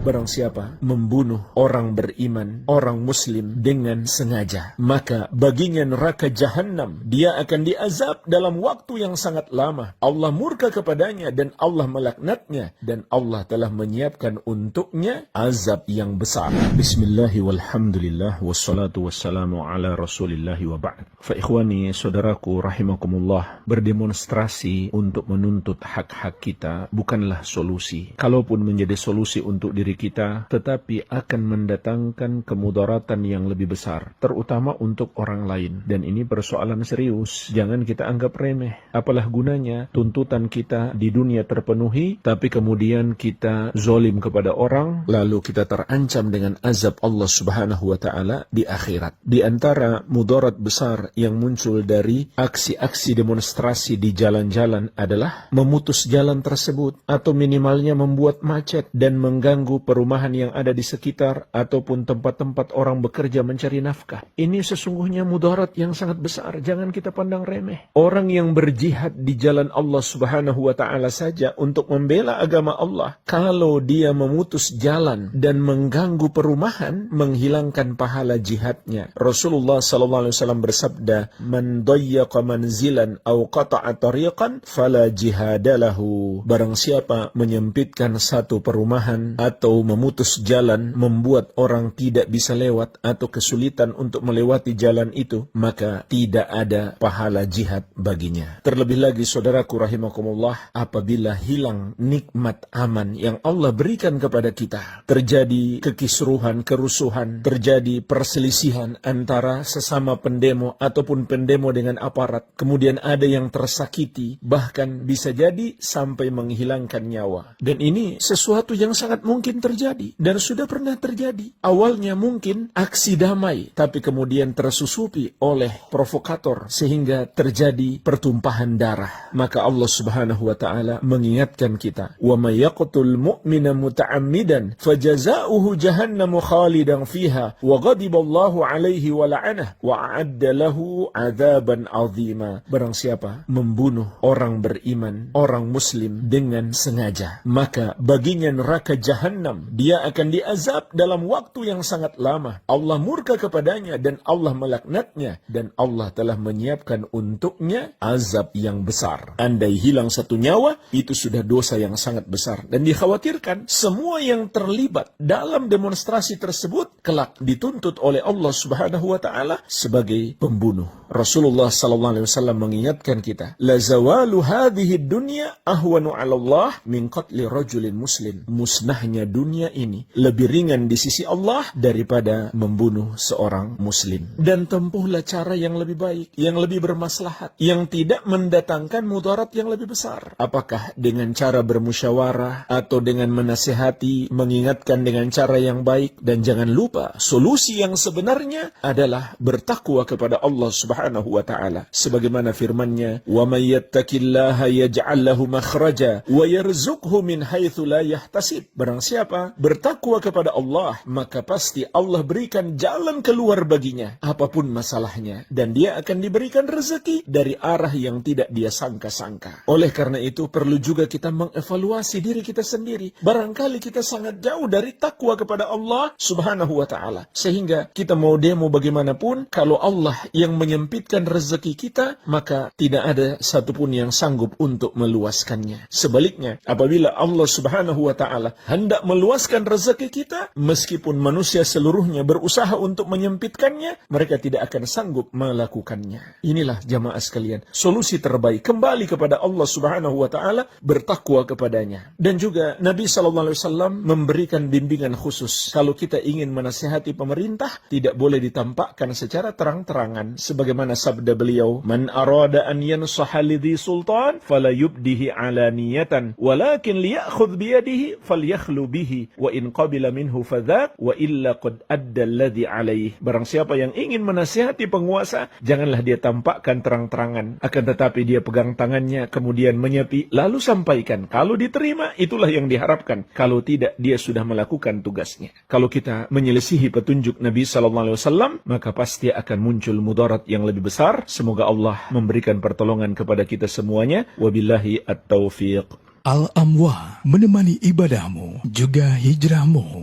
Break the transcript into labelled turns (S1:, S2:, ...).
S1: Barang siapa membunuh orang beriman, orang muslim dengan sengaja, maka baginya neraka jahanam. Dia akan diazab dalam waktu yang sangat lama. Allah murka kepadanya dan Allah melaknatnya, dan Allah telah menyiapkan untuknya azab yang besar. Bismillahi walhamdulillah wassalatu wassalamu ala rasulillahi wa ba'd. Fa ikhwani, saudaraku rahimakumullah, berdemonstrasi untuk menuntut hak-hak kita bukanlah solusi. Kalaupun menjadi solusi untuk diri kita, tetapi akan mendatangkan kemudaratan yang lebih besar, terutama untuk orang lain. Dan ini persoalan serius, jangan kita anggap remeh. Apalah gunanya tuntutan kita di dunia terpenuhi, tapi kemudian kita zolim kepada orang, lalu kita terancam dengan azab Allah subhanahu wa ta'ala di akhirat. Di antara mudarat besar yang muncul dari aksi-aksi demonstrasi di jalan-jalan adalah memutus jalan tersebut, atau minimalnya membuat macet dan mengganggu perumahan yang ada di sekitar ataupun tempat-tempat orang bekerja mencari nafkah. Ini sesungguhnya mudarat yang sangat besar, jangan kita pandang remeh. Orang yang berjihad di jalan Allah subhanahu wa ta'ala saja untuk membela agama Allah, kalau dia memutus jalan dan mengganggu perumahan, menghilangkan pahala jihadnya. Rasulullah sallallahu alaihi wasallam bersabda, "Man dayyaqa manzilan aw qata'a tariqan fala jihadalahu." Barang siapa menyempitkan satu perumahan atau memutus jalan, membuat orang tidak bisa lewat atau kesulitan untuk melewati jalan itu, maka tidak ada pahala jihad baginya. Terlebih lagi saudaraku rahimakumullah, apabila hilang nikmat aman yang Allah berikan kepada kita, terjadi kekisruhan, kerusuhan, terjadi perselisihan antara sesama pendemo ataupun pendemo dengan aparat, kemudian ada yang tersakiti, bahkan bisa jadi sampai menghilangkan nyawa. Dan ini sesuatu yang sangat mungkin terjadi dan sudah pernah terjadi. Awalnya mungkin aksi damai, tapi kemudian tersusupi oleh provokator sehingga terjadi pertumpahan darah. Maka Allah subhanahu wa ta'ala mengingatkan kita, "Wa may yaqtul mu'mina muta'ammidan fajaza'uhu jahannamu khalidan fiha wa ghadiballahu alaihi wa la'anah wa a'adda lahu 'adzaban 'azima." Barang siapa membunuh orang beriman, orang muslim dengan sengaja, maka baginya neraka jahanam. Dia akan diazab dalam waktu yang sangat lama. Allah murka kepadanya dan Allah melaknatnya, dan Allah telah menyiapkan untuknya azab yang besar. Andai hilang satu nyawa, itu sudah dosa yang sangat besar, dan dikhawatirkan semua yang terlibat dalam demonstrasi tersebut kelak dituntut oleh Allah subhanahu wa ta'ala sebagai pembunuh. Rasulullah sallallahu alaihi wasallam mengingatkan kita, "La zawalu hadhihi dunya ahwanu 'ala Allah min qatli rajulin muslim." Musnahnya dunia ini lebih ringan di sisi Allah daripada membunuh seorang muslim. Dan tempuhlah cara yang lebih baik, yang lebih bermaslahat, yang tidak mendatangkan mudarat yang lebih besar. Apakah dengan cara bermusyawarah atau dengan menasihati, mengingatkan dengan cara yang baik? Dan jangan lupa, solusi yang sebenarnya adalah bertakwa kepada Allah subhanahu wa ta'ala. Sebagaimana firman-Nya, "Wa may yattaqillaha yaj'al lahu makhraja wa yarzuqhu min haitsu la yahtasib." Barang siapa bertakwa kepada Allah, maka pasti Allah berikan jalan keluar baginya apapun masalahnya, dan dia akan diberikan rezeki dari arah yang tidak dia sangka-sangka. Oleh karena itu perlu juga kita mengevaluasi diri kita sendiri. Barangkali kita sangat jauh dari takwa kepada Allah subhanahu wa ta'ala, sehingga kita mau demo bagaimanapun, kalau Allah yang menyempitkan rezeki kita, maka tidak ada satupun yang sanggup untuk meluaskannya. Sebaliknya, apabila Allah subhanahu wa ta'ala hendak meluaskan rezeki kita, meskipun manusia seluruhnya berusaha untuk menyempitkannya, mereka tidak akan sanggup melakukannya. Inilah jamaah sekalian, solusi terbaik kembali kepada Allah subhanahu wa ta'ala, bertakwa kepadanya. Dan juga Nabi SAW memberikan bimbingan khusus. Kalau kita ingin menasihati pemerintah, tidak boleh ditampakkan secara terang-terangan. Sebagaimana sabda beliau, "Man arada an yansaha lidhi sultan, fala yubdihi alaniyatan, walakin liyakhudh biyadihi, falyakhlu bihi, wa in qabila minhu fadhak, wa illa qad adda alladhi alaih." Barang siapa yang ingin menasihati penguasa, janganlah dia tampakkan terang-terangan, akan tetapi dia pegang tangannya, kemudian menyepi, lalu sampaikan. Kalau diterima, itulah yang diharapkan. Kalau tidak, dia sudah melakukan tugasnya. Kalau kita menyelisihi petunjuk Nabi SAW, maka pasti akan muncul mudarat yang lebih besar. Semoga Allah memberikan pertolongan kepada kita semuanya. Wabillahi at-taufiq.
S2: Al-Amwa menemani ibadahmu juga hijrahmu